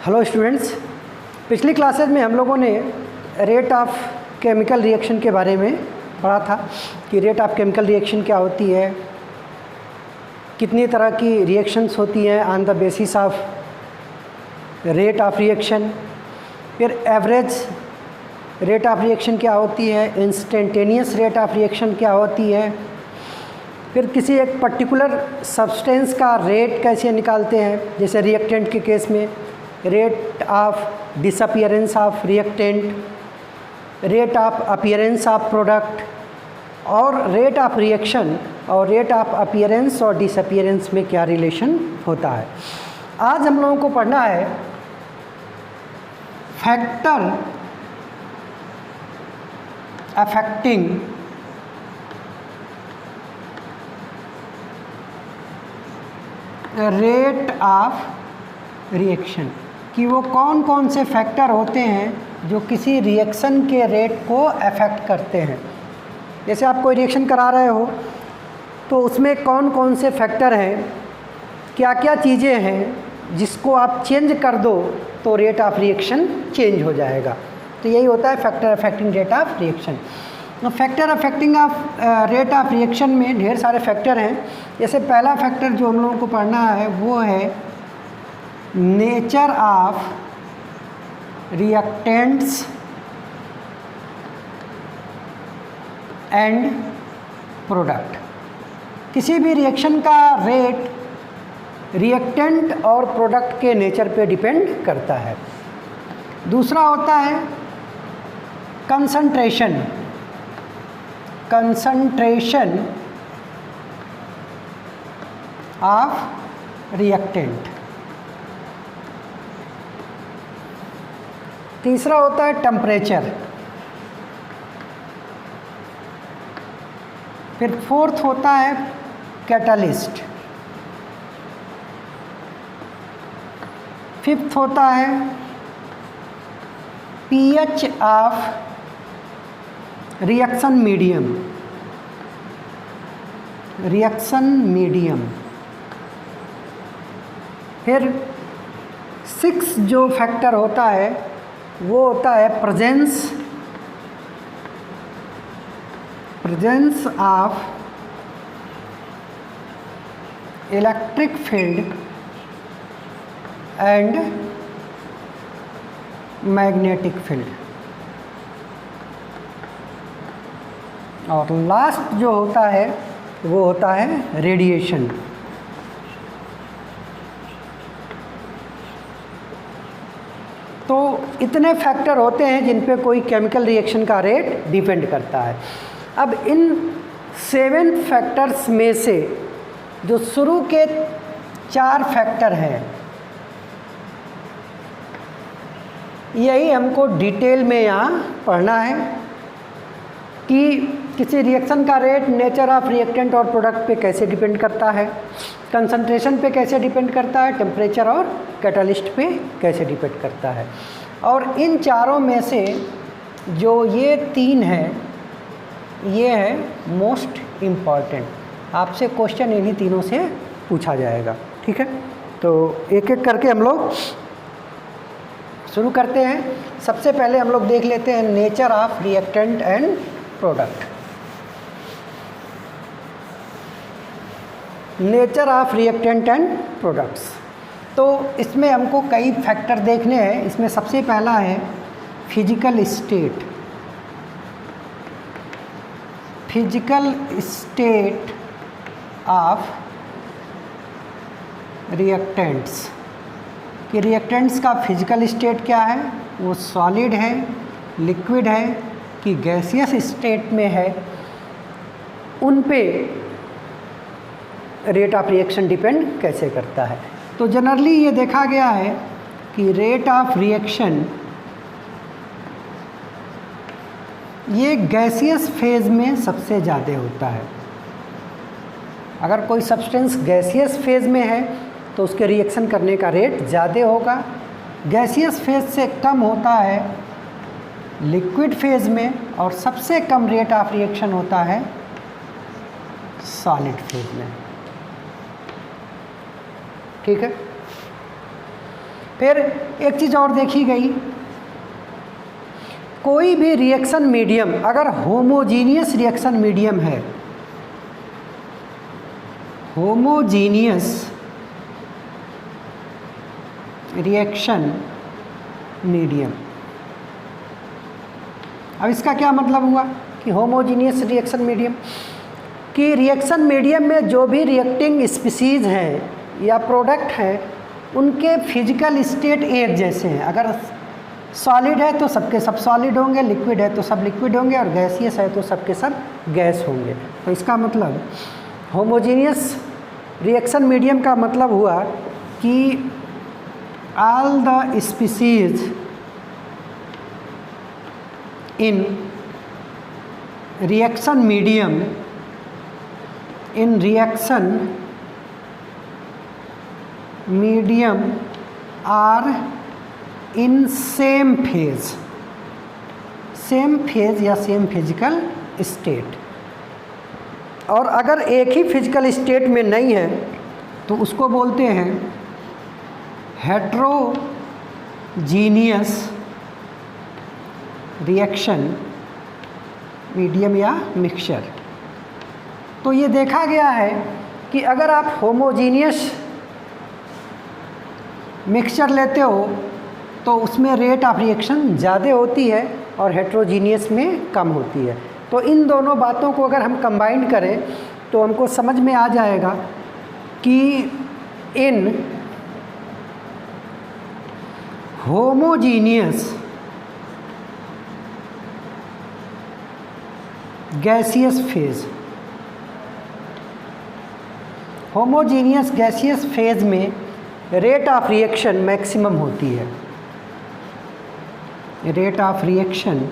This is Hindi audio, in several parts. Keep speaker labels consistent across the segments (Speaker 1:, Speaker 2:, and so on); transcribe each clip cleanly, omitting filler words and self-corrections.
Speaker 1: हेलो स्टूडेंट्स, पिछली क्लासेज में हम लोगों ने रेट ऑफ केमिकल रिएक्शन के बारे में पढ़ा था कि रेट ऑफ केमिकल रिएक्शन क्या होती है, कितनी तरह की रिएक्शंस होती हैं on the basis of rate of reaction. फिर एवरेज रेट ऑफ रिएक्शन क्या होती है, इंस्टेंटेनियस रेट ऑफ रिएक्शन क्या होती है, फिर किसी एक पर्टिकुलर सब्सटेंस का रेट कैसे निकालते हैं, जैसे रिएक्टेंट के केस में rate of disappearance of reactant, rate of appearance of product और रेट ऑफ रिएक्शन और रेट ऑफ अपीयरेंस और डिसअपियरेंस में क्या रिलेशन होता है। आज हम लोगों को पढ़ना है factor affecting rate of reaction, कि वो कौन कौन से फैक्टर होते हैं जो किसी रिएक्शन के रेट को अफेक्ट करते हैं। जैसे आप कोई रिएक्शन करा रहे हो तो उसमें कौन कौन से फैक्टर हैं, क्या क्या चीज़ें हैं जिसको आप चेंज कर दो तो रेट ऑफ रिएक्शन चेंज हो जाएगा। तो यही होता है factor affecting rate of reaction. Factor affecting of rate of reaction में ढेर सारे फैक्टर हैं। जैसे पहला फैक्टर जो हम लोगों को पढ़ना है वो है nature of reactants and product. किसी भी रिएक्शन का रेट रिएक्टेंट और प्रोडक्ट के नेचर पे डिपेंड करता है। दूसरा होता है कंसंट्रेशन ऑफ रिएक्टेंट। तीसरा होता है टेम्परेचर। फिर फोर्थ होता है कैटलिस्ट। फिफ्थ होता है पीएच ऑफ रिएक्शन मीडियम। फिर सिक्स जो फैक्टर होता है वो होता है presence of electric field and magnetic field. और लास्ट जो होता है वो होता है रेडिएशन। तो इतने फैक्टर होते हैं जिन पे कोई केमिकल रिएक्शन का रेट डिपेंड करता है। अब इन 7 फैक्टर्स में से जो शुरू के 4 फैक्टर हैं यही हमको डिटेल में यहाँ पढ़ना है कि किसी रिएक्शन का रेट नेचर ऑफ रिएक्टेंट और प्रोडक्ट पे कैसे डिपेंड करता है, कंसंट्रेशन पे कैसे डिपेंड करता है, टेम्परेचर और कैटलिस्ट पे कैसे डिपेंड करता है। और इन चारों में से जो ये 3 है ये है मोस्ट इम्पॉर्टेंट। आपसे क्वेश्चन इन्हीं तीनों से पूछा जाएगा, ठीक है। तो एक एक करके हम लोग शुरू करते हैं। सबसे पहले हम लोग देख लेते हैं nature of reactant and product. Nature of reactant and products, तो इसमें हमको कई फैक्टर देखने हैं। इसमें सबसे पहला है फिजिकल स्टेट ऑफ रिएक्टेंट्स, कि रिएक्टेंट्स का फिजिकल स्टेट क्या है, वो सॉलिड है, लिक्विड है कि गैसियस स्टेट में है, उन पे रेट ऑफ रिएक्शन डिपेंड कैसे करता है। तो जनरली ये देखा गया है कि रेट ऑफ रिएक्शन ये गैसियस फेज में सबसे ज़्यादा होता है। अगर कोई सब्सटेंस गैसियस फेज में है तो उसके रिएक्शन करने का रेट ज़्यादा होगा। गैसियस फेज से कम होता है लिक्विड फेज में, और सबसे कम रेट ऑफ रिएक्शन होता है सॉलिड फेज में। ठीक है। फिर एक चीज़ और देखी गई, कोई भी रिएक्शन मीडियम अगर होमोजीनियस रिएक्शन मीडियम है, होमोजीनियस रिएक्शन मीडियम, अब इसका क्या मतलब हुआ कि होमोजीनियस रिएक्शन मीडियम, कि रिएक्शन मीडियम में जो भी रिएक्टिंग स्पीसीज़ हैं या प्रोडक्ट हैं उनके फिजिकल स्टेट एक जैसे हैं। अगर सॉलिड है तो सबके सब सॉलिड होंगे, लिक्विड है तो सब लिक्विड होंगे, और गैसियस है तो सबके सब गैस होंगे। तो इसका मतलब होमोजीनियस रिएक्शन मीडियम का मतलब हुआ कि all the species in reaction medium are in same phase या सेम फिजिकल स्टेट। और अगर एक ही फिजिकल स्टेट में नहीं है तो उसको बोलते हैं हेट्रोजीनियस रिएक्शन मीडियम या मिक्सचर। तो ये देखा गया है कि अगर आप होमोजीनियस मिक्सचर लेते हो तो उसमें रेट ऑफ रिएक्शन ज़्यादा होती है और हेट्रोजीनियस में कम होती है। तो इन दोनों बातों को अगर हम कंबाइन करें तो हमको समझ में आ जाएगा कि in homogeneous gaseous phase, homogeneous gaseous phase में रेट ऑफ रिएक्शन मैक्सिमम होती है, रेट ऑफ रिएक्शन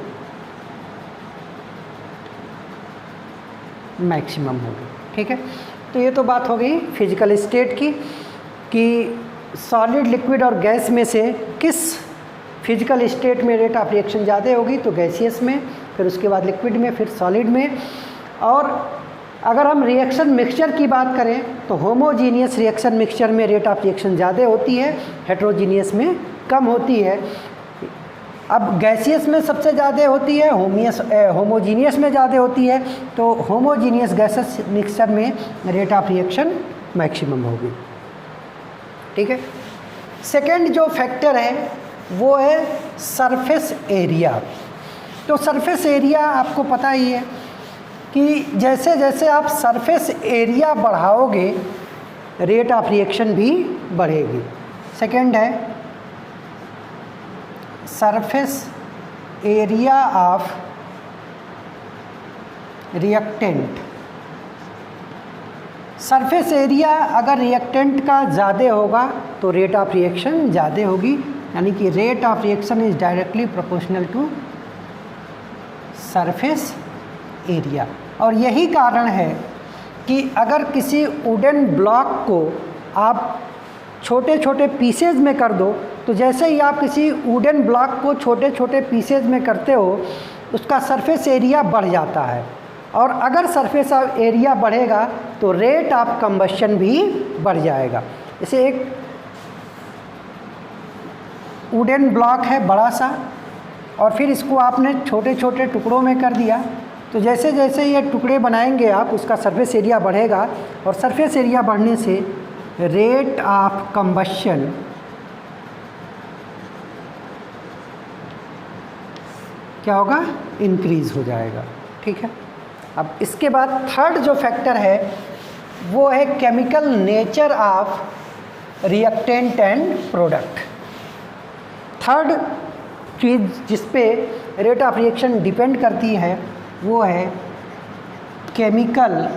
Speaker 1: मैक्सिमम होगी। ठीक है, तो ये तो बात हो गई फिजिकल स्टेट की कि सॉलिड, लिक्विड और गैस में से किस फिजिकल स्टेट में रेट ऑफ रिएक्शन ज़्यादा होगी, तो गैसियस में, फिर उसके बाद लिक्विड में, फिर सॉलिड में। और अगर हम रिएक्शन मिक्सचर की बात करें तो होमोजीनियस रिएक्शन मिक्सचर में रेट ऑफ रिएक्शन ज़्यादा होती है, हेट्रोजीनियस में कम होती है। अब गैसियस में सबसे ज़्यादा होती है, होमोजीनियस में ज़्यादा होती है, तो होमोजीनियस गैसेस मिक्सचर में रेट ऑफ रिएक्शन मैक्सिमम होगी। ठीक है, सेकेंड जो फैक्टर है वो है सरफेस एरिया। तो सरफेस एरिया आपको पता ही है कि जैसे जैसे आप सरफेस एरिया बढ़ाओगे रेट ऑफ रिएक्शन भी बढ़ेगी। सेकेंड है surface area of reactant. Surface area अगर रिएक्टेंट का ज़्यादा होगा तो रेट ऑफ रिएक्शन ज़्यादा होगी, यानी कि rate of reaction is directly proportional to surface area. और यही कारण है कि अगर किसी वुडन ब्लॉक को आप छोटे छोटे पीसेज में कर दो, तो जैसे ही आप किसी वुडन ब्लॉक को छोटे छोटे पीसेज में करते हो उसका सरफेस एरिया बढ़ जाता है, और अगर सरफेस एरिया बढ़ेगा तो रेट ऑफ कंबशन भी बढ़ जाएगा। जैसे एक वुडन ब्लॉक है बड़ा सा, और फिर इसको आपने छोटे छोटे टुकड़ों में कर दिया, तो जैसे जैसे ये टुकड़े बनाएंगे आप उसका सरफेस एरिया बढ़ेगा, और सरफेस एरिया बढ़ने से रेट ऑफ कंबशन क्या होगा, इंक्रीज़ हो जाएगा। ठीक है, अब इसके बाद थर्ड जो फैक्टर है वो है chemical nature of reactant and product. Third चीज़ जिस पे रेट ऑफ रिएक्शन डिपेंड करती है वो है chemical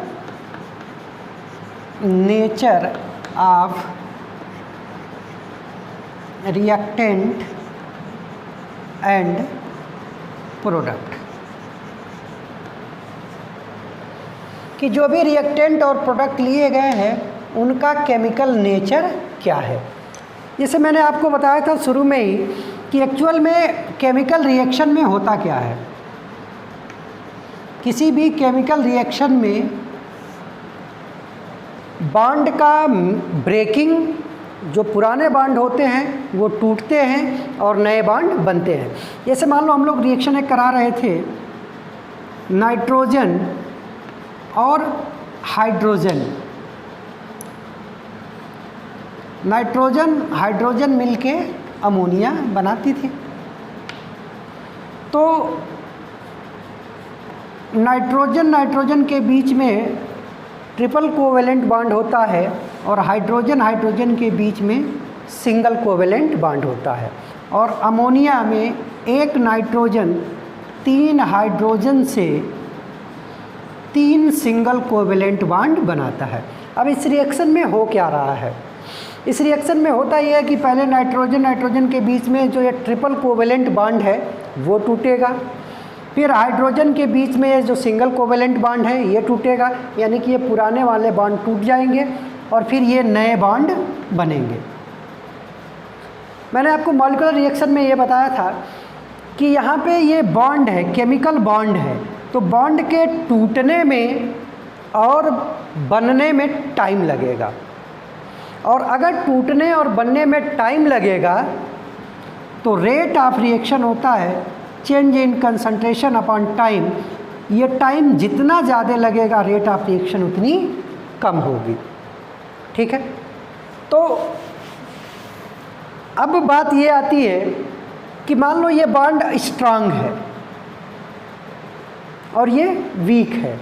Speaker 1: nature of reactant and product, कि जो भी रिएक्टेंट और प्रोडक्ट लिए गए हैं उनका केमिकल नेचर क्या है। जैसे मैंने आपको बताया था शुरू में ही कि एक्चुअल में केमिकल रिएक्शन में होता क्या है। किसी भी केमिकल रिएक्शन में बॉन्ड का ब्रेकिंग जो पुराने बॉन्ड होते हैं वो टूटते हैं और नए बॉन्ड बनते हैं। जैसे मान लो हम लोग रिएक्शन एक करा रहे थे नाइट्रोजन और हाइड्रोजन, नाइट्रोजन हाइड्रोजन मिलके अमोनिया बनाती थी। तो नाइट्रोजन नाइट्रोजन के बीच में ट्रिपल कोवेलेंट बॉन्ड होता है और हाइड्रोजन हाइड्रोजन के बीच में सिंगल कोवेलेंट बॉन्ड होता है। और अमोनिया में एक नाइट्रोजन 3 हाइड्रोजन से 3 सिंगल कोवेलेंट बॉन्ड बनाता है। अब इस रिएक्शन में हो क्या रहा है? इस रिएक्शन में होता यह है कि पहले नाइट्रोजन नाइट्रोजन के बीच में जो ये ट्रिपल कोवेलेंट बॉन्ड है वो टूटेगा, फिर हाइड्रोजन के बीच में ये जो सिंगल कोवेलेंट बॉन्ड है ये टूटेगा, यानी कि ये पुराने वाले बॉन्ड टूट जाएंगे और फिर ये नए बॉन्ड बनेंगे। मैंने आपको मॉलिक्यूलर रिएक्शन में ये बताया था कि यहाँ पे ये बॉन्ड है, केमिकल बॉन्ड है, तो बॉन्ड के टूटने में और बनने में टाइम लगेगा। और अगर टूटने और बनने में टाइम लगेगा तो रेट ऑफ रिएक्शन होता है change in concentration upon time. ये टाइम जितना ज़्यादा लगेगा रेट ऑफ रिएक्शन उतनी कम होगी। ठीक है, तो अब बात ये आती है कि मान लो ये बॉन्ड स्ट्रांग है और ये वीक है,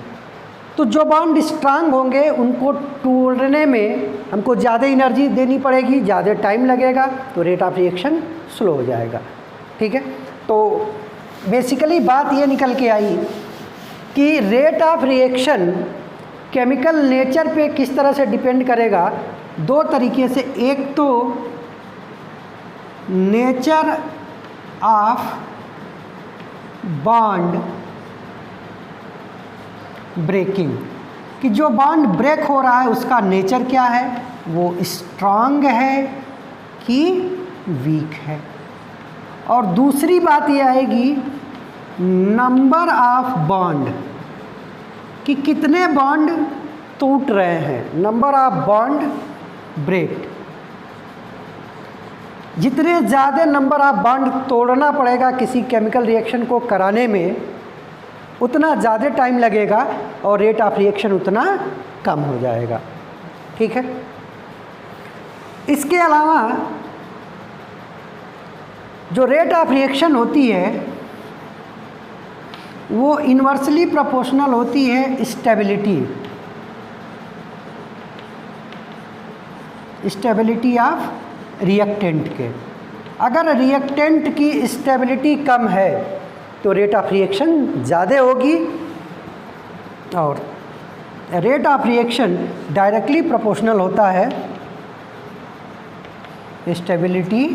Speaker 1: तो जो बॉन्ड स्ट्रांग होंगे उनको तोड़ने में हमको ज़्यादा एनर्जी देनी पड़ेगी, ज़्यादा टाइम लगेगा, तो रेट ऑफ रिएक्शन स्लो हो जाएगा। ठीक है, तो बेसिकली बात ये निकल के आई कि rate of reaction chemical nature पे किस तरह से डिपेंड करेगा। 2 तरीके से, एक तो नेचर ऑफ बॉन्ड ब्रेकिंग, कि जो बॉन्ड ब्रेक हो रहा है उसका नेचर क्या है, वो स्ट्रांग है कि वीक है। और दूसरी बात ये आएगी नंबर ऑफ बॉन्ड, कि कितने बॉन्ड टूट रहे हैं, नंबर ऑफ बॉन्ड ब्रेक। जितने ज़्यादा नंबर ऑफ बॉन्ड तोड़ना पड़ेगा किसी केमिकल रिएक्शन को कराने में, उतना ज़्यादा टाइम लगेगा और रेट ऑफ रिएक्शन उतना कम हो जाएगा। ठीक है, इसके अलावा जो रेट ऑफ रिएक्शन होती है वो इन्वर्सली प्रोपोर्शनल होती है स्टेबिलिटी ऑफ रिएक्टेंट के। अगर रिएक्टेंट की स्टेबिलिटी कम है तो रेट ऑफ रिएक्शन ज़्यादा होगी, और rate of reaction directly proportional होता है स्टेबिलिटी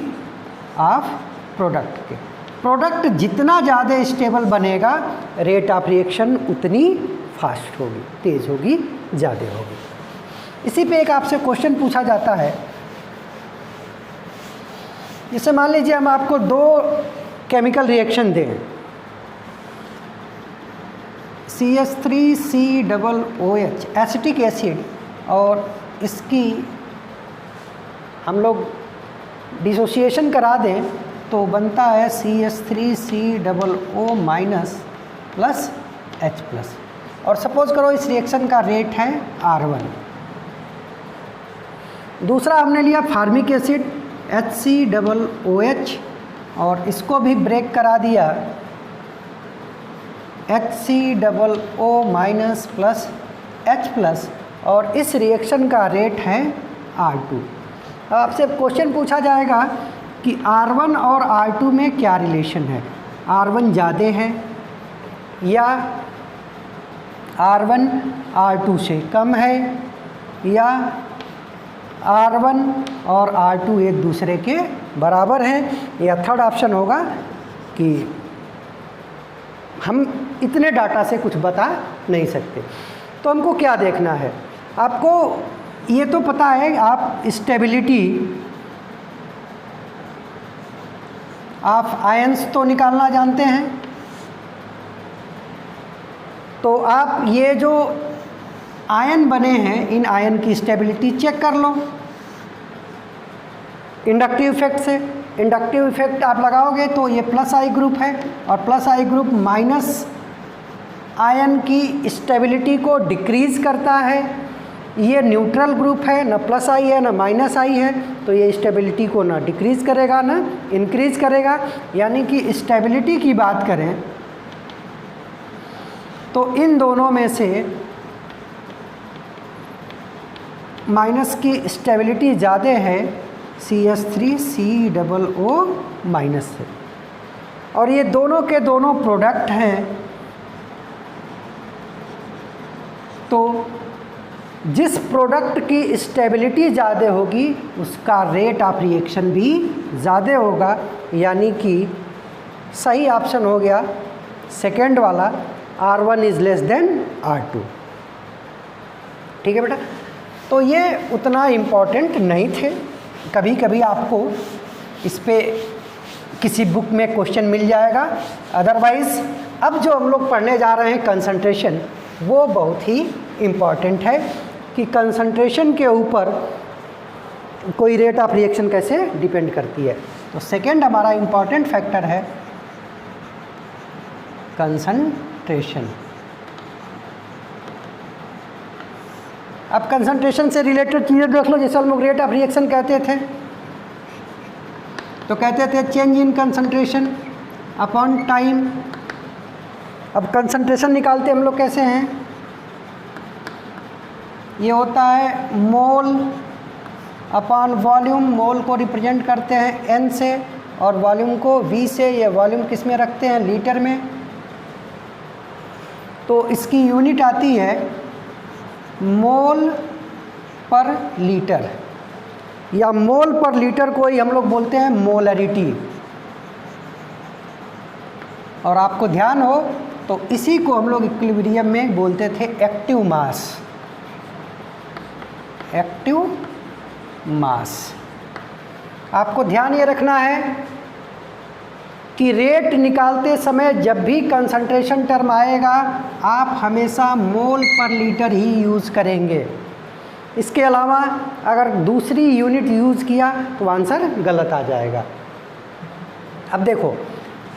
Speaker 1: ऑफ प्रोडक्ट के। प्रोडक्ट जितना ज़्यादा स्टेबल बनेगा रेट ऑफ रिएक्शन उतनी फास्ट होगी, तेज़ होगी, ज़्यादा होगी। इसी पे एक आपसे क्वेश्चन पूछा जाता है, जैसे मान लीजिए हम आपको 2 केमिकल रिएक्शन दें, CH3COOH एसिटिक एसिड, और इसकी हम लोग डिसोसिएशन करा दें तो बनता है CH3COO minus plus H plus. और सपोज़ करो इस रिएक्शन का रेट है R1। दूसरा हमने लिया फार्मिक एसिड HCOOH और इसको भी ब्रेक करा दिया HCOO minus plus H plus, और इस रिएक्शन का रेट है R2। अब आपसे क्वेश्चन पूछा जाएगा कि R1 और R2 में क्या रिलेशन है, R1 ज़्यादा है या R1 R2 से कम है, या R1 और R2 एक दूसरे के बराबर हैं, या थर्ड ऑप्शन होगा कि हम इतने डाटा से कुछ बता नहीं सकते। तो हमको क्या देखना है, आपको ये तो पता है, आप स्टेबिलिटी ऑफ आयंस तो निकालना जानते हैं, तो आप ये जो आयन बने हैं इन आयन की स्टेबिलिटी चेक कर लो। इंडक्टिव इफेक्ट से। इंडक्टिव इफेक्ट आप लगाओगे तो ये प्लस आई ग्रुप है, और प्लस आई ग्रुप माइनस आयन की स्टेबिलिटी को डिक्रीज़ करता है। ये न्यूट्रल ग्रुप है, ना प्लस आई है ना माइनस आई है, तो ये स्टेबिलिटी को ना डिक्रीज़ करेगा ना इंक्रीज़ करेगा। यानी कि स्टेबिलिटी की बात करें तो इन दोनों में से माइनस की स्टेबिलिटी ज़्यादा है CH3COO माइनस से, और ये दोनों के दोनों प्रोडक्ट हैं। तो जिस प्रोडक्ट की स्टेबिलिटी ज़्यादा होगी उसका रेट ऑफ रिएक्शन भी ज़्यादा होगा। यानी कि सही ऑप्शन हो गया सेकेंड वाला, R1 is less than R2। ठीक है बेटा, तो ये उतना इम्पॉर्टेंट नहीं थे। कभी कभी आपको इस पे किसी बुक में क्वेश्चन मिल जाएगा, अदरवाइज़ अब जो हम लोग पढ़ने जा रहे हैं कंसंट्रेशन, वो बहुत ही इम्पॉर्टेंट है कि कंसंट्रेशन के ऊपर कोई रेट ऑफ रिएक्शन कैसे डिपेंड करती है। तो सेकेंड हमारा इम्पॉर्टेंट फैक्टर है कंसंट्रेशन। अब कंसंट्रेशन से रिलेटेड चीज़ें देख लो। जैसे हम लोग रेट ऑफ रिएक्शन कहते थे तो कहते थे change in concentration upon time. अब कंसंट्रेशन निकालते हम लोग कैसे हैं, ये होता है मोल अपॉन वॉल्यूम। मोल को रिप्रेजेंट करते हैं N से और वॉल्यूम को V से। ये वॉल्यूम किस में रखते हैं, लीटर में। तो इसकी यूनिट आती है मोल पर लीटर, या मोल पर लीटर को ही हम लोग बोलते हैं मोलरिटी। और आपको ध्यान हो तो इसी को हम लोग इक्विलिब्रियम में बोलते थे एक्टिव मास। Active mass. आपको ध्यान ये रखना है कि रेट निकालते समय जब भी कंसंट्रेशन टर्म आएगा आप हमेशा मोल पर लीटर ही यूज़ करेंगे। इसके अलावा अगर दूसरी यूनिट यूज़ किया तो आंसर गलत आ जाएगा। अब देखो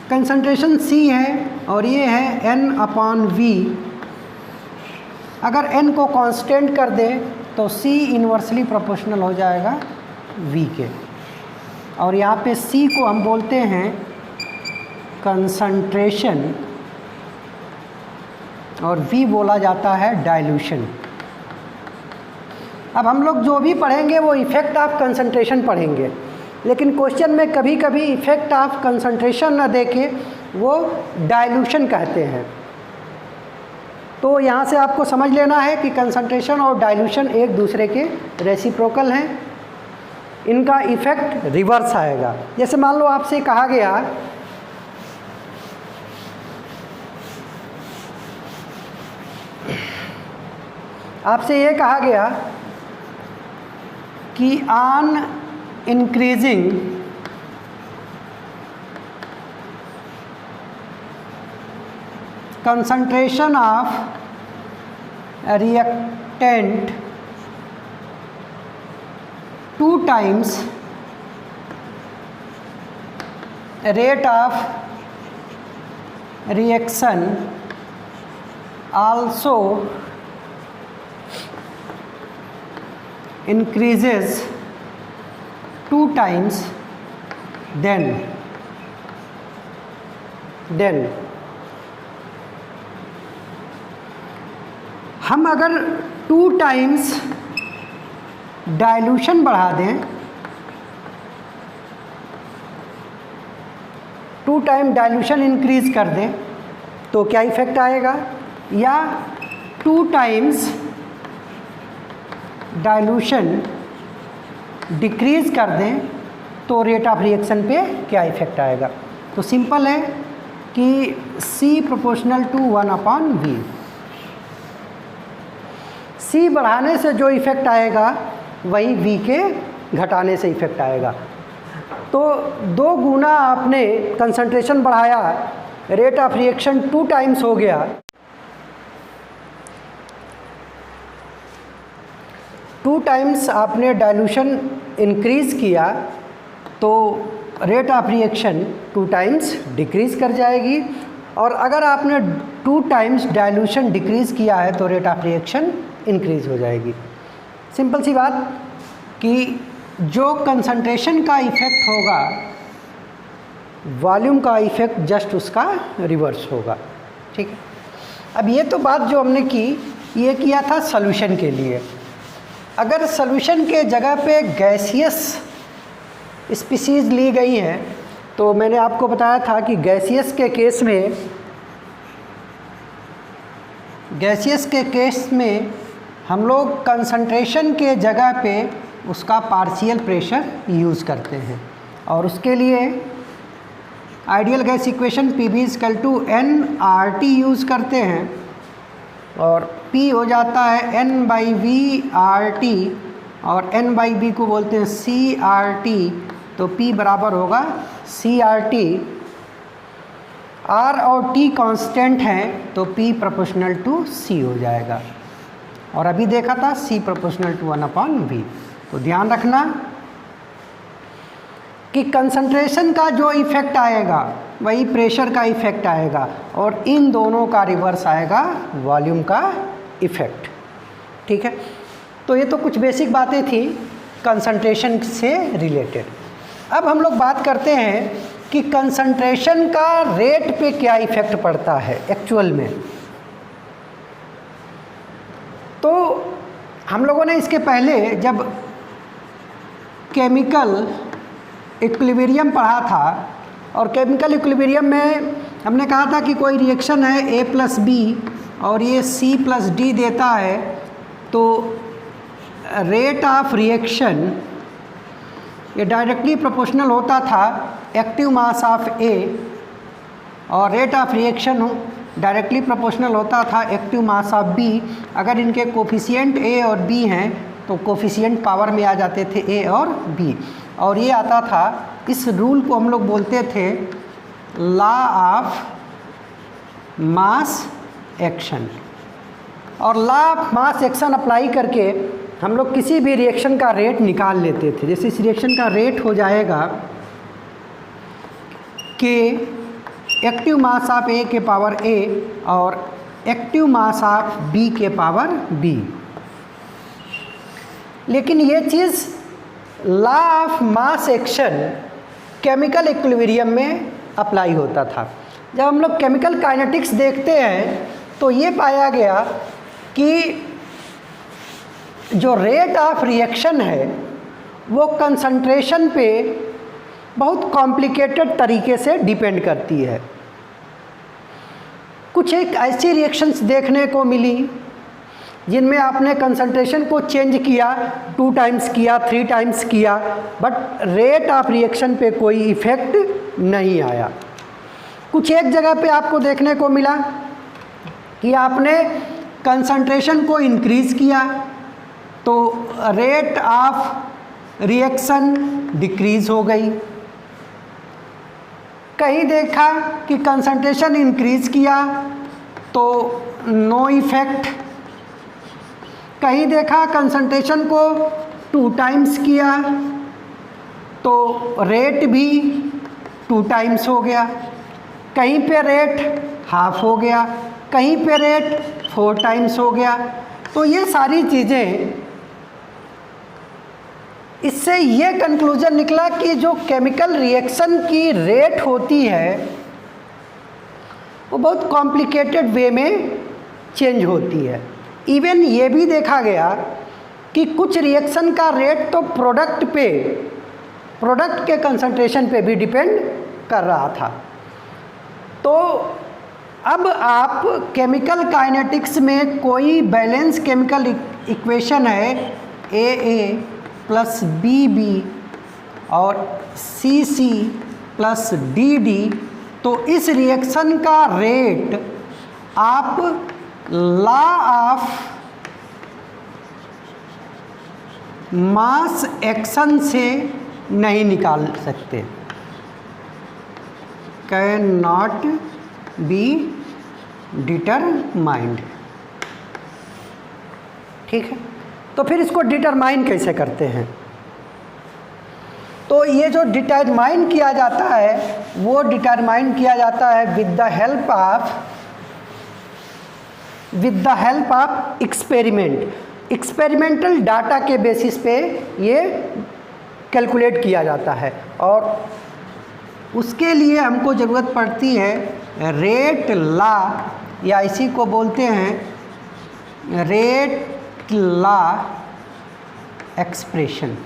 Speaker 1: कंसंट्रेशन C है और ये है N/V। अगर N को कांस्टेंट कर दें तो C इन्वर्सली प्रोपोर्शनल हो जाएगा V के, और यहाँ पे C को हम बोलते हैं कंसंट्रेशन और V बोला जाता है डाइल्यूशन। अब हम लोग जो भी पढ़ेंगे वो इफ़ेक्ट ऑफ कंसंट्रेशन पढ़ेंगे, लेकिन क्वेश्चन में कभी कभी इफ़ेक्ट ऑफ कंसंट्रेशन ना देके वो डाइल्यूशन कहते हैं। तो यहाँ से आपको समझ लेना है कि कंसंट्रेशन और डाइल्यूशन एक दूसरे के रेसिप्रोकल हैं, इनका इफ़ेक्ट रिवर्स आएगा। जैसे मान लो आपसे कहा गया आपसे ये कहा गया कि on increasing concentration of reactant 2 times rate of reaction also increases 2 times then हम अगर 2 टाइम्स डाइल्यूशन बढ़ा दें, 2 टाइम डाइल्यूशन इंक्रीज कर दें तो क्या इफ़ेक्ट आएगा, या 2 टाइम्स डाइल्यूशन डिक्रीज कर दें तो रेट ऑफ रिएक्शन पे क्या इफ़ेक्ट आएगा। तो सिंपल है कि C proportional to 1/V। C बढ़ाने से जो इफ़ेक्ट आएगा वही V के घटाने से इफ़ेक्ट आएगा। तो 2 गुना आपने कंसंट्रेशन बढ़ाया, रेट ऑफ रिएक्शन 2 टाइम्स हो गया। 2 टाइम्स आपने डाइल्यूशन इंक्रीज़ किया तो rate of reaction 2 times decrease कर जाएगी, और अगर आपने 2 टाइम्स डाइल्यूशन डिक्रीज़ किया है तो रेट ऑफ रिएक्शन इंक्रीज़ हो जाएगी। सिंपल सी बात कि जो कंसंट्रेशन का इफ़ेक्ट होगा वॉल्यूम का इफ़ेक्ट जस्ट उसका रिवर्स होगा। ठीक है, अब ये तो बात जो हमने की ये किया था सॉल्यूशन के लिए। अगर सॉल्यूशन के जगह पे गैसियस स्पीसीज़ ली गई हैं तो मैंने आपको बताया था कि गैसियस के केस में हम लोग कंसंट्रेशन के जगह पे उसका पार्शियल प्रेशर यूज़ करते हैं, और उसके लिए ideal gas equation PV=nRT use करते हैं, और P हो जाता है N/V/RT, और N/V को बोलते हैं CRT, तो P बराबर होगा CRT। R और T कांस्टेंट हैं तो P प्रोपोर्शनल टू C हो जाएगा, और अभी देखा था C प्रोपोर्शनल टू 1/V। तो ध्यान रखना कि कंसंट्रेशन का जो इफ़ेक्ट आएगा वही प्रेशर का इफ़ेक्ट आएगा, और इन दोनों का रिवर्स आएगा वॉल्यूम का इफ़ेक्ट। ठीक है, तो ये तो कुछ बेसिक बातें थी कंसंट्रेशन से रिलेटेड। अब हम लोग बात करते हैं कि कंसंट्रेशन का रेट पे क्या इफ़ेक्ट पड़ता है एक्चुअल में। तो हम लोगों ने इसके पहले जब केमिकल इक्विलिब्रियम पढ़ा था, और केमिकल इक्विलिब्रियम में हमने कहा था कि कोई रिएक्शन है A+B और ये C+D देता है, तो रेट ऑफ रिएक्शन ये डायरेक्टली प्रोपोर्शनल होता था एक्टिव मास ऑफ A, और rate of reaction directly proportional होता था एक्टिव मास ऑफ B। अगर इनके कोफिशिएंट A और B हैं तो कोफिशिएंट पावर में आ जाते थे A और B, और ये आता था, इस रूल को हम लोग बोलते थे लॉ ऑफ मास एक्शन। और law of mass action apply करके हम लोग किसी भी रिएक्शन का रेट निकाल लेते थे। जैसे इस रिएक्शन का रेट हो जाएगा कि एक्टिव मास ऑफ A के पावर A और एक्टिव मास ऑफ B के पावर B। लेकिन ये चीज़ law of mass action chemical equilibrium में अप्लाई होता था। जब हम लोग केमिकल काइनेटिक्स देखते हैं तो ये पाया गया कि जो रेट ऑफ रिएक्शन है वो कंसंट्रेशन पे बहुत कॉम्प्लिकेटेड तरीके से डिपेंड करती है। कुछ एक ऐसी रिएक्शंस देखने को मिली जिनमें आपने कंसंट्रेशन को चेंज किया, 2 टाइम्स किया, 3 टाइम्स किया, बट रेट ऑफ रिएक्शन पे कोई इफ़ेक्ट नहीं आया। कुछ एक जगह पे आपको देखने को मिला कि आपने कंसंट्रेशन को इंक्रीज़ किया तो रेट ऑफ रिएक्शन डिक्रीज़ हो गई। कहीं देखा कि कंसंट्रेशन इंक्रीज़ किया तो नो इफ़ेक्ट। कहीं देखा कंसंट्रेशन को 2 टाइम्स किया तो रेट भी 2 टाइम्स हो गया। कहीं पे रेट हाफ हो गया, कहीं पे रेट 4 टाइम्स हो गया। तो ये सारी चीज़ें, इससे ये कंक्लूजन निकला कि जो केमिकल रिएक्शन की रेट होती है वो बहुत कॉम्प्लिकेटेड वे में चेंज होती है। इवन ये भी देखा गया कि कुछ रिएक्शन का रेट तो प्रोडक्ट के कंसंट्रेशन पे भी डिपेंड कर रहा था। तो अब आप केमिकल काइनेटिक्स में कोई बैलेंस केमिकल इक्वेशन है AA प्लस BB और CC प्लस DD, तो इस रिएक्शन का रेट आप लॉ ऑफ मास एक्शन से नहीं निकाल सकते, कैन नॉट बी डिटरमाइंड। ठीक है, तो फिर इसको डिटरमाइन कैसे करते हैं? तो तो ये जो डिटरमाइन किया जाता है वो डिटरमाइन किया जाता है with the help of experimental data के बेसिस पे ये कैलकुलेट किया जाता है। और उसके लिए हमको ज़रूरत पड़ती है रेट लॉ, या इसी को बोलते हैं रेट लॉ एक्सप्रेशन।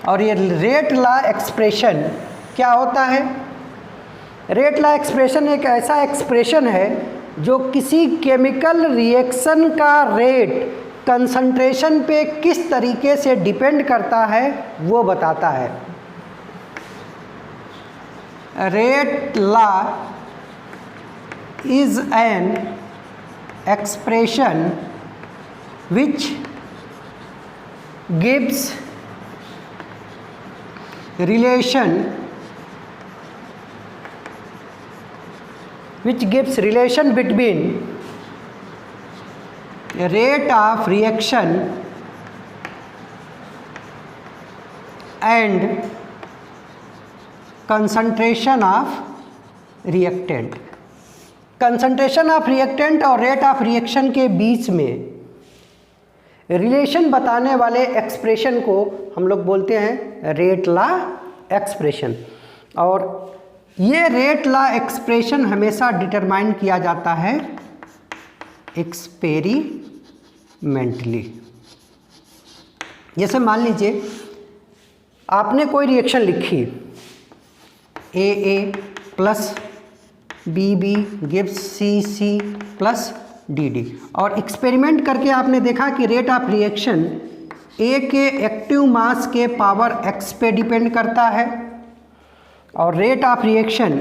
Speaker 1: और ये रेट लॉ एक्सप्रेशन क्या होता है? रेट लॉ एक्सप्रेशन एक ऐसा एक्सप्रेशन है जो किसी केमिकल रिएक्शन का रेट कंसंट्रेशन पे किस तरीके से डिपेंड करता है वो बताता है। Rate law is an expression which gives relation between rate of reaction and concentration of reactant। Concentration of reactant और रेट ऑफ रिएक्शन के बीच में रिलेशन बताने वाले एक्सप्रेशन को हम लोग बोलते हैं रेट लॉ एक्सप्रेशन। और ये रेट लॉ एक्सप्रेशन हमेशा डिटरमाइन किया जाता है एक्सपेरिमेंटली। जैसे मान लीजिए आपने कोई रिएक्शन लिखी, A plus B gives C plus D, और एक्सपेरिमेंट करके आपने देखा कि रेट ऑफ रिएक्शन ए के एक्टिव मास के पावर एक्स पे डिपेंड करता है और रेट ऑफ रिएक्शन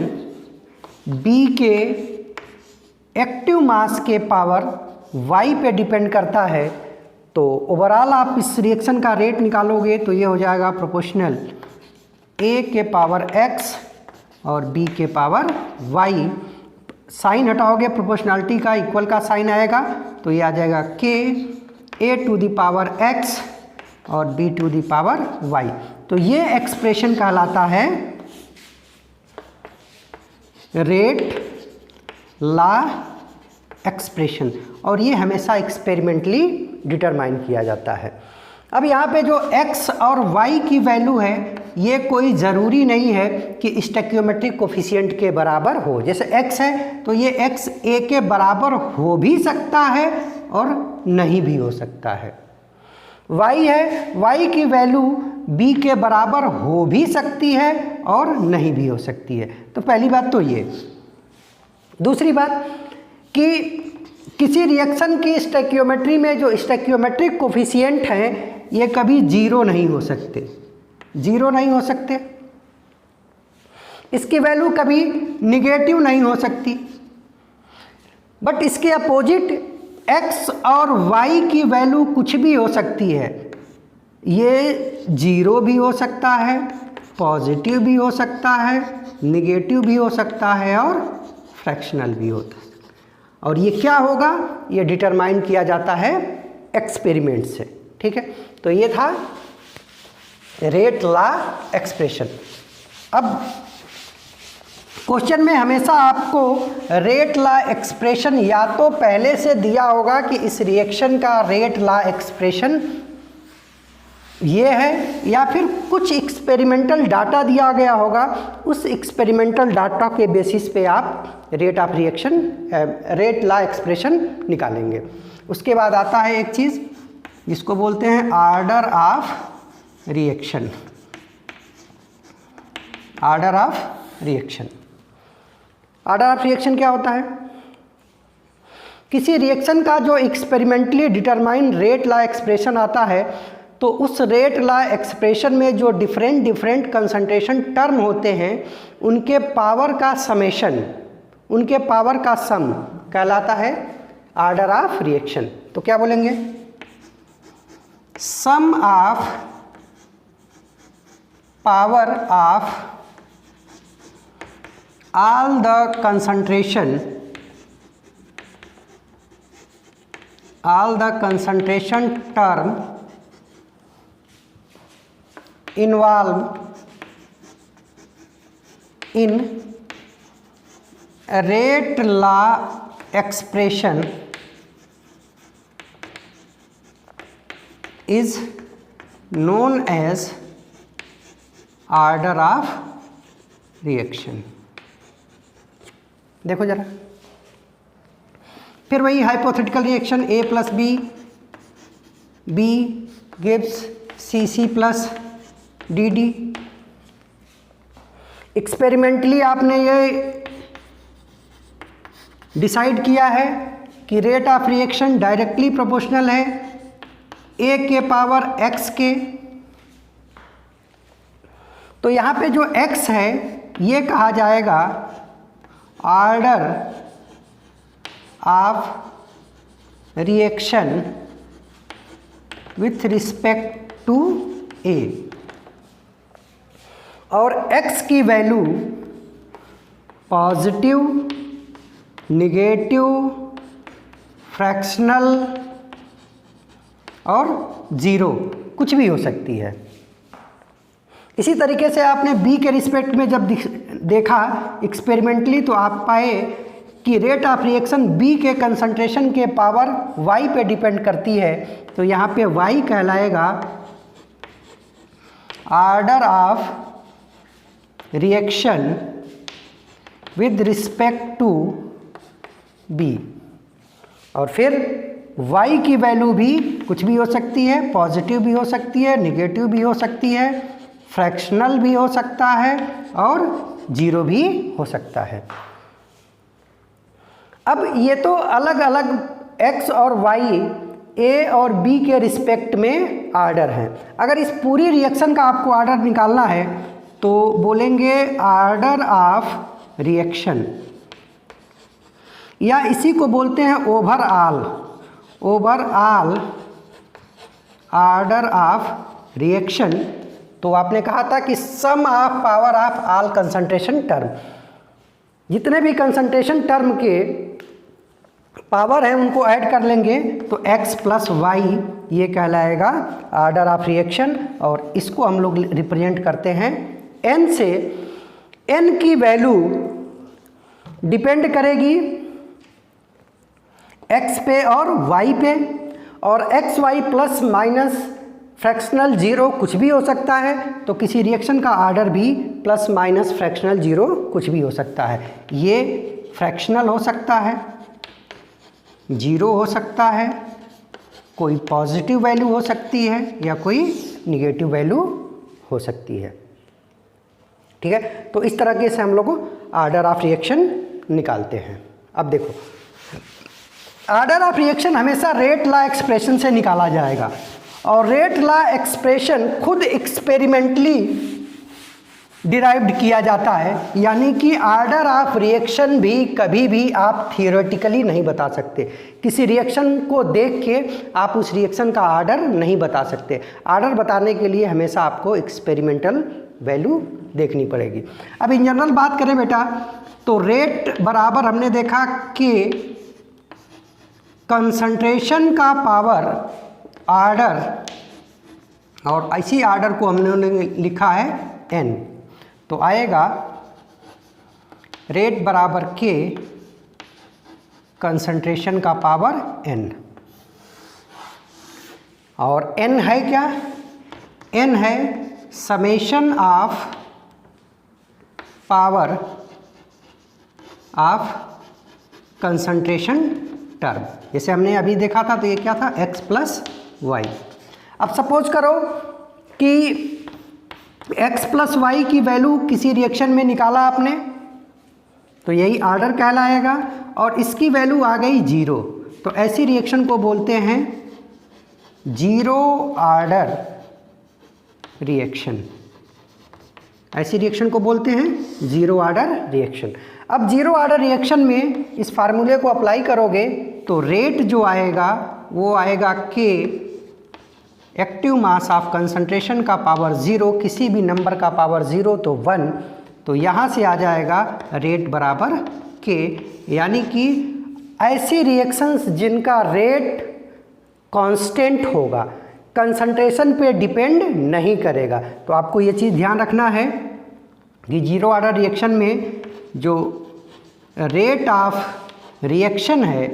Speaker 1: बी के एक्टिव मास के पावर वाई पे डिपेंड करता है। तो ओवरऑल आप इस रिएक्शन का रेट निकालोगे तो ये हो जाएगा प्रोपोर्शनल ए के पावर एक्स और बी के पावर वाई। साइन हटाओगे प्रोपोर्शनलिटी का, इक्वल का साइन आएगा तो ये आ जाएगा K A to the power X और B to the power Y. तो ये एक्सप्रेशन कहलाता है रेट लॉ एक्सप्रेशन, और ये हमेशा एक्सपेरिमेंटली डिटरमाइन किया जाता है। अब यहाँ पे जो x और y की वैल्यू है ये कोई ज़रूरी नहीं है कि स्टोइकियोमेट्रिक कोफिशिएंट के बराबर हो। जैसे x है तो ये x a के बराबर हो भी सकता है और नहीं भी हो सकता है। y है, y की वैल्यू b के बराबर हो भी सकती है और नहीं भी हो सकती है। तो पहली बात तो ये। दूसरी बात कि किसी रिएक्शन की स्टोइकियोमेट्री में जो स्टोइकियोमेट्रिक कोफिशिएंट हैं ये कभी जीरो नहीं हो सकते, जीरो नहीं हो सकते। इसकी वैल्यू कभी निगेटिव नहीं हो सकती। बट इसके अपोजिट x और y की वैल्यू कुछ भी हो सकती है। ये जीरो भी हो सकता है, पॉजिटिव भी हो सकता है, निगेटिव भी हो सकता है और फ्रैक्शनल भी होता है। और ये क्या होगा, ये डिटरमाइन किया जाता है एक्सपेरिमेंट से। ठीक है, तो ये था रेट लॉ एक्सप्रेशन। अब क्वेश्चन में हमेशा आपको रेट लॉ एक्सप्रेशन या तो पहले से दिया होगा कि इस रिएक्शन का रेट लॉ एक्सप्रेशन ये है, या फिर कुछ एक्सपेरिमेंटल डाटा दिया गया होगा, उस एक्सपेरिमेंटल डाटा के बेसिस पे आप rate of reaction rate law expression निकालेंगे। उसके बाद आता है एक चीज़ जिसको बोलते हैं order of reaction. Order of reaction, order of reaction क्या होता है? किसी रिएक्शन का जो experimentally determine rate law expression आता है तो उस रेट लॉ एक्सप्रेशन में जो डिफरेंट कंसंट्रेशन टर्म होते हैं उनके पावर का समेशन, उनके पावर का सम कहलाता है ऑर्डर ऑफ रिएक्शन। तो क्या बोलेंगे? Sum of power of all the concentration term involved in rate law expression is known as order of reaction। देखो जरा, फिर वही hypothetical reaction A plus B gives CC plus DD। Experimentally आपने ये डिसाइड किया है कि rate of reaction directly proportional है A के पावर X के। तो यहाँ पे जो X है ये कहा जाएगा order of reaction with respect to A, और X की वैल्यू पॉजिटिव, निगेटिव, फ्रैक्शनल और ज़ीरो कुछ भी हो सकती है। इसी तरीके से आपने B के रिस्पेक्ट में जब देखा एक्सपेरिमेंटली तो आप पाए कि रेट ऑफ रिएक्शन B के कंसंट्रेशन के पावर Y पे डिपेंड करती है। तो यहाँ पे Y कहलाएगा order of reaction with respect to B, और फिर Y की वैल्यू भी कुछ भी हो सकती है, पॉजिटिव भी हो सकती है, निगेटिव भी हो सकती है, फ्रैक्शनल भी हो सकता है और ज़ीरो भी हो सकता है। अब ये तो अलग अलग X और Y A और B के रिस्पेक्ट में ऑर्डर हैं। अगर इस पूरी रिएक्शन का आपको ऑर्डर निकालना है तो बोलेंगे ऑर्डर ऑफ रिएक्शन, या इसी को बोलते हैं ओवरऑल ऑर्डर ऑफ रिएक्शन। तो आपने कहा था कि sum of power of all concentration term, जितने भी कंसंट्रेशन टर्म के पावर हैं उनको ऐड कर लेंगे तो x प्लस वाई ये कहलाएगा ऑर्डर ऑफ रिएक्शन। और इसको हम लोग रिप्रेजेंट करते हैं n से। n की वैल्यू डिपेंड करेगी x पे और y पे, और x y plus minus fractional zero कुछ भी हो सकता है। तो किसी रिएक्शन का ऑर्डर भी प्लस माइनस फ्रैक्शनल जीरो कुछ भी हो सकता है। ये फ्रैक्शनल हो सकता है, जीरो हो सकता है, कोई पॉजिटिव वैल्यू हो सकती है या कोई निगेटिव वैल्यू हो सकती है। ठीक है, तो इस तरह के से हम लोग ऑर्डर ऑफ रिएक्शन निकालते हैं। अब देखो, ऑर्डर ऑफ रिएक्शन हमेशा रेट लॉ एक्सप्रेशन से निकाला जाएगा, और रेट लॉ एक्सप्रेशन खुद एक्सपेरिमेंटली डिराइव्ड किया जाता है। यानी कि ऑर्डर ऑफ रिएक्शन भी कभी भी आप थियोरेटिकली नहीं बता सकते। किसी रिएक्शन को देख के आप उस रिएक्शन का ऑर्डर नहीं बता सकते। ऑर्डर बताने के लिए हमेशा आपको एक्सपेरिमेंटल वैल्यू देखनी पड़ेगी। अब इन जनरल बात करें बेटा, तो रेट बराबर हमने देखा कि कंसंट्रेशन का पावर ऑर्डर, और इसी ऑर्डर को हमने लिखा है n। तो आएगा रेट बराबर के कंसंट्रेशन का पावर n, और n है क्या? n है summation of power of concentration term. जैसे हमने अभी देखा था तो ये क्या था, x प्लस वाई। अब सपोज करो कि x प्लस वाई की वैल्यू किसी रिएक्शन में निकाला आपने, तो यही ऑर्डर कहलाएगा, और इसकी वैल्यू आ गई जीरो। तो ऐसी रिएक्शन को बोलते हैं जीरो ऑर्डर रिएक्शन। ऐसी रिएक्शन को बोलते हैं जीरो ऑर्डर रिएक्शन। अब जीरो ऑर्डर रिएक्शन में इस फार्मूले को अप्लाई करोगे तो रेट जो आएगा वो आएगा के एक्टिव मास ऑफ कंसंट्रेशन का पावर ज़ीरो, किसी भी नंबर का पावर ज़ीरो तो 1। तो यहाँ से आ जाएगा रेट बराबर के। यानी कि ऐसी रिएक्शंस जिनका रेट कांस्टेंट होगा, कंसंट्रेशन पे डिपेंड नहीं करेगा। तो आपको ये चीज़ ध्यान रखना है कि जीरो ऑर्डर रिएक्शन में जो रेट ऑफ रिएक्शन है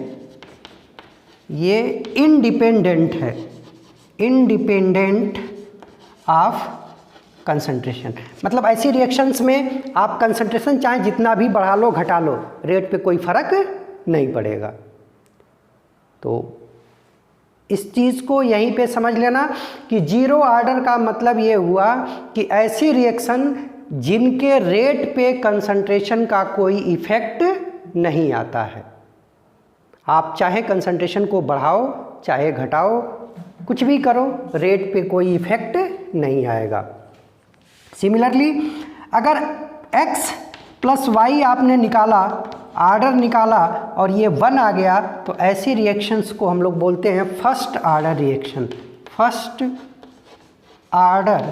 Speaker 1: ये इंडिपेंडेंट है, इंडिपेंडेंट ऑफ कंसंट्रेशन। मतलब ऐसी रिएक्शंस में आप कंसंट्रेशन चाहे जितना भी बढ़ा लो घटा लो, रेट पे कोई फ़र्क नहीं पड़ेगा। तो इस चीज़ को यहीं पे समझ लेना कि जीरो ऑर्डर का मतलब ये हुआ कि ऐसी रिएक्शन जिनके रेट पे कंसंट्रेशन का कोई इफ़ेक्ट नहीं आता है। आप चाहे कंसंट्रेशन को बढ़ाओ चाहे घटाओ, कुछ भी करो, रेट पे कोई इफ़ेक्ट नहीं आएगा। सिमिलरली अगर x प्लस वाई आपने निकाला, ऑर्डर निकाला और ये 1 आ गया, तो ऐसी रिएक्शंस को हम लोग बोलते हैं first order reaction. First order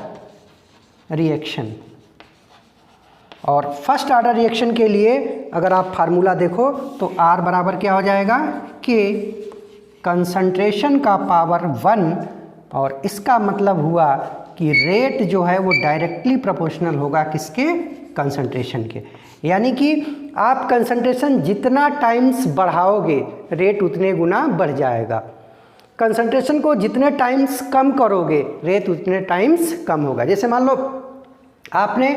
Speaker 1: reaction. और फर्स्ट ऑर्डर रिएक्शन के लिए अगर आप फार्मूला देखो तो R बराबर क्या हो जाएगा कि कंसंट्रेशन का पावर 1, और इसका मतलब हुआ कि रेट जो है वो डायरेक्टली प्रोपोर्शनल होगा किसके, कंसंट्रेशन के। यानी कि आप कंसंट्रेशन जितना टाइम्स बढ़ाओगे रेट उतने गुना बढ़ जाएगा, कंसंट्रेशन को जितने टाइम्स कम करोगे रेट उतने टाइम्स कम होगा। जैसे मान लो आपने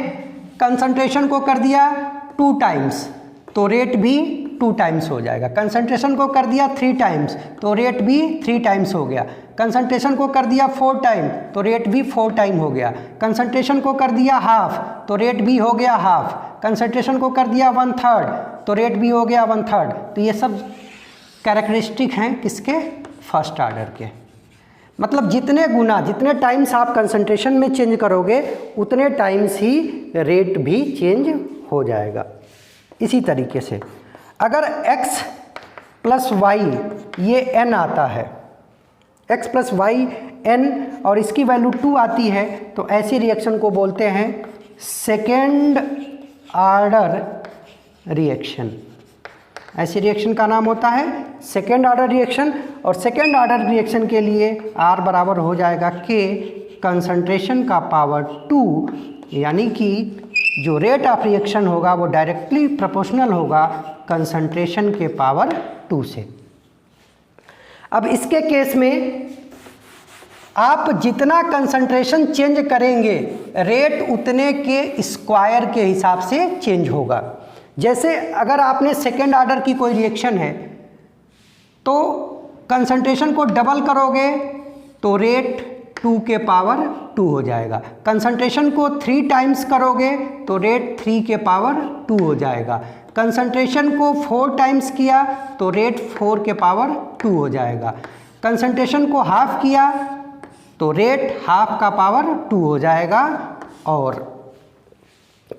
Speaker 1: कंसंट्रेशन को कर दिया 2 टाइम्स तो रेट भी 2 टाइम्स हो जाएगा, कंसंट्रेशन को कर दिया 3 टाइम्स तो रेट भी 3 टाइम्स हो गया, कंसंट्रेशन को कर दिया 4 टाइम तो रेट भी 4 टाइम हो गया, कंसंट्रेशन को कर दिया हाफ तो रेट भी हो गया हाफ, कंसंट्रेशन को कर दिया 1/3 तो रेट भी हो गया 1/3। तो ये सब कैरेक्टरिस्टिक हैं किसके, फर्स्ट ऑर्डर के। मतलब जितने गुना, जितने टाइम्स आप कंसंट्रेशन में चेंज करोगे उतने टाइम्स ही रेट भी चेंज हो जाएगा। इसी तरीके से अगर x प्लस वाई ये n आता है, x प्लस वाई n और इसकी वैल्यू 2 आती है, तो ऐसी रिएक्शन को बोलते हैं सेकेंड ऑर्डर रिएक्शन। ऐसी रिएक्शन का नाम होता है सेकेंड ऑर्डर रिएक्शन। और सेकेंड ऑर्डर रिएक्शन के लिए R बराबर हो जाएगा K कंसंट्रेशन का पावर 2, यानी कि जो रेट ऑफ रिएक्शन होगा वो डायरेक्टली प्रोपोर्शनल होगा कंसंट्रेशन के पावर 2 से। अब इसके केस में आप जितना कंसंट्रेशन चेंज करेंगे रेट उतने के स्क्वायर के हिसाब से चेंज होगा। जैसे अगर आपने सेकेंड ऑर्डर की कोई रिएक्शन है तो कंसंट्रेशन को डबल करोगे तो रेट 2 के पावर 2 हो जाएगा, कंसंट्रेशन को 3 टाइम्स करोगे तो रेट 3 के पावर 2 हो जाएगा, कंसंट्रेशन को 4 टाइम्स किया तो रेट 4 के पावर 2 हो जाएगा, कंसंट्रेशन को हाफ किया तो रेट हाफ का पावर 2 हो जाएगा, और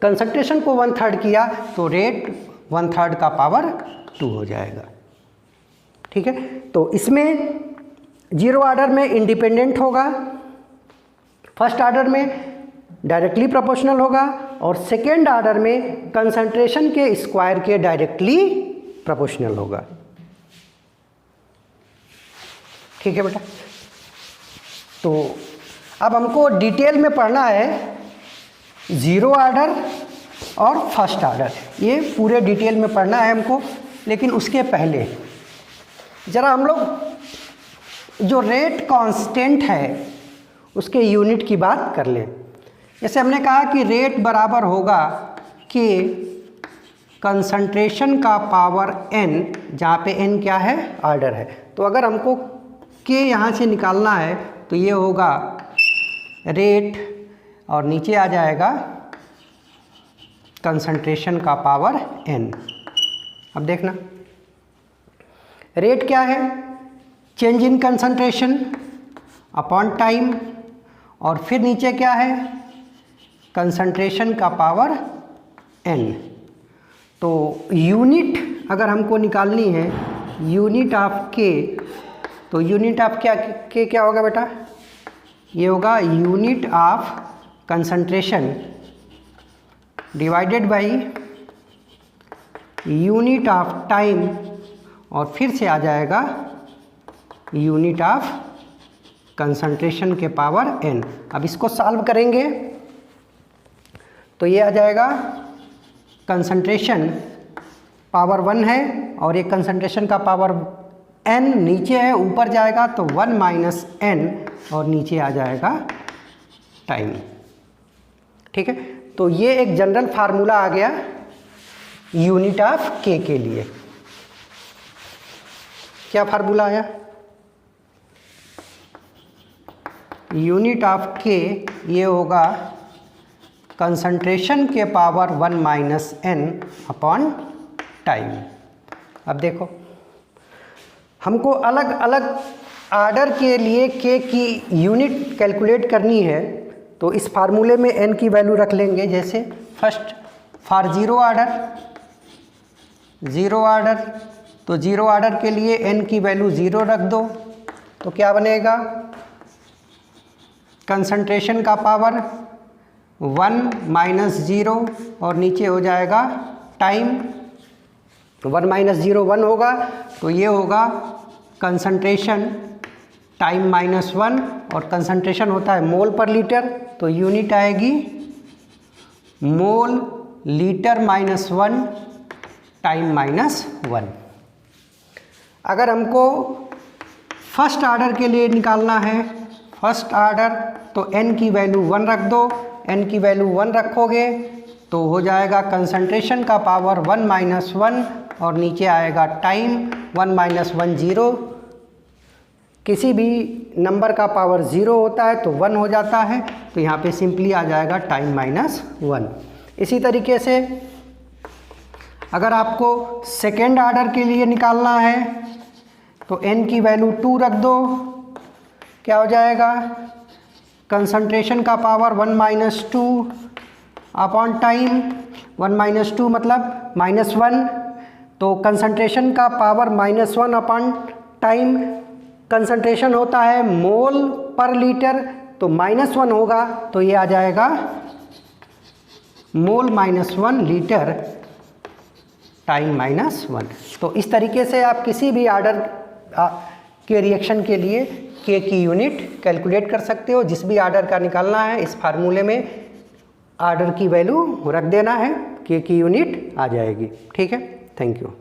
Speaker 1: कंसंट्रेशन को 1/3 किया तो रेट 1/3 का पावर 2 हो जाएगा। ठीक है, तो इसमें जीरो ऑर्डर में इंडिपेंडेंट होगा, फर्स्ट ऑर्डर में डायरेक्टली प्रोपोर्शनल होगा, और सेकेंड ऑर्डर में कंसंट्रेशन के स्क्वायर के डायरेक्टली प्रोपोर्शनल होगा। ठीक है बेटा, तो अब हमको डिटेल में पढ़ना है ज़ीरो ऑर्डर और फर्स्ट ऑर्डर, ये पूरे डिटेल में पढ़ना है हमको। लेकिन उसके पहले ज़रा हम लोग जो रेट कांस्टेंट है उसके यूनिट की बात कर लें। जैसे हमने कहा कि रेट बराबर होगा कि कंसंट्रेशन का पावर n, जहाँ पे n क्या है, ऑर्डर है। तो अगर हमको k यहाँ से निकालना है तो ये होगा रेट और नीचे आ जाएगा कंसंट्रेशन का पावर n। अब देखना रेट क्या है, change in concentration upon time, और फिर नीचे क्या है, कंसंट्रेशन का पावर n। तो यूनिट अगर हमको निकालनी है यूनिट ऑफ k, तो यूनिट ऑफ k क्या होगा बेटा, ये होगा unit of concentration divided by unit of time, और फिर से आ जाएगा यूनिट ऑफ कंसंट्रेशन के पावर n। अब इसको सॉल्व करेंगे तो ये आ जाएगा कंसंट्रेशन पावर 1 है और ये कंसंट्रेशन का पावर n नीचे है, ऊपर जाएगा तो 1 माइनस n और नीचे आ जाएगा टाइम। ठीक है, तो ये एक जनरल फार्मूला आ गया यूनिट ऑफ k के लिए। क्या फार्मूला आया? यूनिट ऑफ k ये होगा कंसंट्रेशन के power 1 minus n upon time. अब देखो, हमको अलग अलग आर्डर के लिए k की यूनिट कैलकुलेट करनी है, तो इस फार्मूले में n की वैल्यू रख लेंगे। जैसे फर्स्ट फॉर ज़ीरो आर्डर, तो ज़ीरो आर्डर के लिए n की वैल्यू 0 रख दो, तो क्या बनेगा? कंसंट्रेशन का पावर 1 माइनस 0 और नीचे हो जाएगा टाइम। 1 माइनस 0 1 होगा, तो ये होगा कंसंट्रेशन टाइम माइनस 1 और कंसंट्रेशन होता है मोल पर लीटर, तो यूनिट आएगी mole litre minus 1 time minus 1। अगर हमको फर्स्ट आर्डर के लिए निकालना है, फर्स्ट आर्डर, तो n की वैल्यू 1 रख दो। n की वैल्यू 1 रखोगे तो हो जाएगा कंसंट्रेशन का पावर 1 माइनस 1 और नीचे आएगा टाइम 1 माइनस 1 0। किसी भी नंबर का पावर 0 होता है तो 1 हो जाता है, तो यहाँ पे सिंपली आ जाएगा टाइम माइनस 1। इसी तरीके से अगर आपको सेकेंड आर्डर के लिए निकालना है तो n की वैल्यू 2 रख दो। क्या हो जाएगा? कंसंट्रेशन का power 1 minus 2 upon time. 1 minus 2 मतलब माइनस 1, तो कंसंट्रेशन का power minus 1 upon time. Concentration होता है मोल पर लीटर, तो माइनस 1 होगा, तो ये आ जाएगा mole minus 1 litre time minus 1। तो इस तरीके से आप किसी भी आर्डर के रिएक्शन के लिए k की यूनिट कैलकुलेट कर सकते हो। जिस भी आर्डर का निकालना है, इस फार्मूले में आर्डर की वैल्यू रख देना है, k की यूनिट आ जाएगी। ठीक है, थैंक यू।